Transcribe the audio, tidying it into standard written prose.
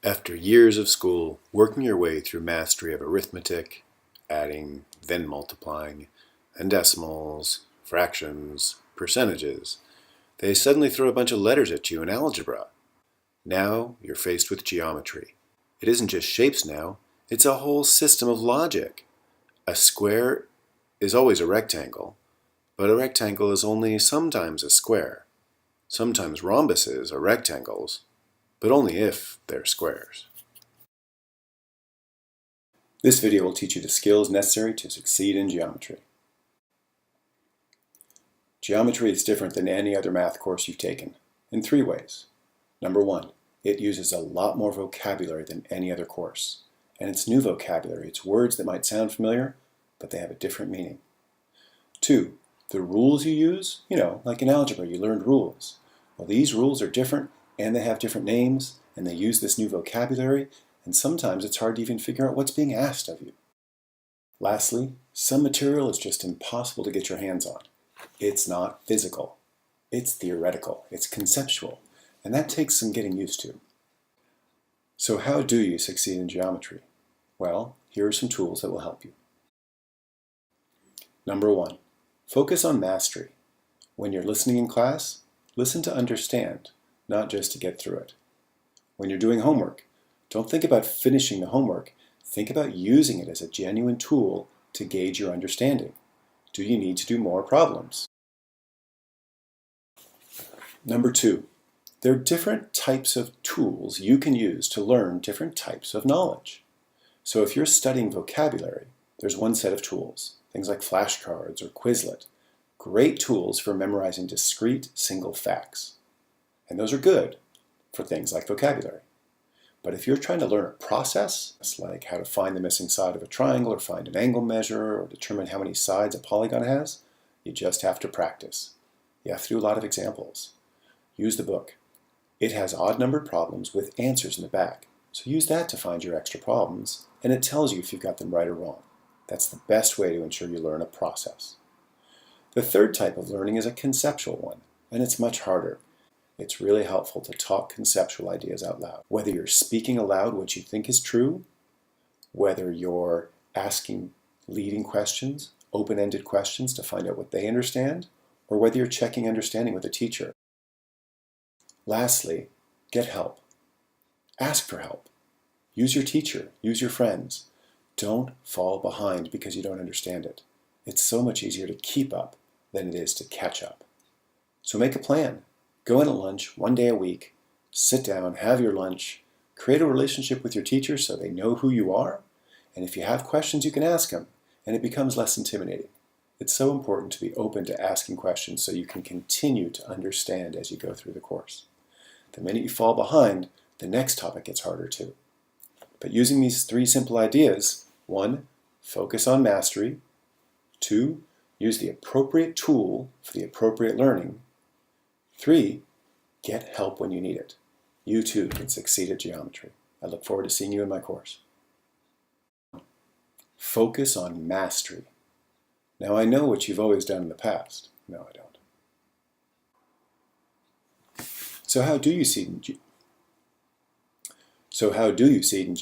After years of school, working your way through mastery of arithmetic, adding, then multiplying, and decimals, fractions, percentages, they suddenly throw a bunch of letters at you in algebra. Now you're faced with geometry. It isn't just shapes now, it's a whole system of logic. A square is always a rectangle, but a rectangle is only sometimes a square. Sometimes rhombuses are rectangles, but only if they're squares. This video will teach you the skills necessary to succeed in geometry. Geometry is different than any other math course you've taken in 3 ways. Number 1, it uses a lot more vocabulary than any other course. And it's new vocabulary. It's words that might sound familiar, but they have a different meaning. 2, the rules you use, like in algebra, you learned rules. Well, these rules are different, and they have different names, and they use this new vocabulary, and sometimes it's hard to even figure out what's being asked of you. Lastly, some material is just impossible to get your hands on. It's not physical. It's theoretical. It's conceptual, and that takes some getting used to. So how do you succeed in geometry? Well, here are some tools that will help you. Number 1, focus on mastery. When you're listening in class, listen to understand, not just to get through it. When you're doing homework, don't think about finishing the homework. Think about using it as a genuine tool to gauge your understanding. Do you need to do more problems? Number 2, there are different types of tools you can use to learn different types of knowledge. So if you're studying vocabulary, there's one set of tools, things like flashcards or Quizlet. Great tools for memorizing discrete single facts. And those are good for things like vocabulary. But if you're trying to learn a process, like how to find the missing side of a triangle or find an angle measure or determine how many sides a polygon has, you just have to practice. You have to do a lot of examples. Use the book. It has odd-numbered problems with answers in the back. So use that to find your extra problems, and it tells you if you've got them right or wrong. That's the best way to ensure you learn a process. The third type of learning is a conceptual one, and it's much harder. It's really helpful to talk conceptual ideas out loud. Whether you're speaking aloud what you think is true, whether you're asking leading questions, open-ended questions to find out what they understand, or whether you're checking understanding with a teacher. Lastly, get help. Ask for help. Use your teacher. Use your friends. Don't fall behind because you don't understand it. It's so much easier to keep up than it is to catch up. So make a plan. Go in at lunch 1 day a week. Sit down, have your lunch. Create a relationship with your teacher so they know who you are. And if you have questions, you can ask them, and it becomes less intimidating. It's so important to be open to asking questions so you can continue to understand as you go through the course. The minute you fall behind, the next topic gets harder too. But using these 3 simple ideas, 1, focus on mastery. 2, use the appropriate tool for the appropriate learning. 3, get help when you need it. You too can succeed at geometry. I look forward to seeing you in my course. Focus on mastery. Now I know what you've always done in the past. No, I don't. So how do you succeed in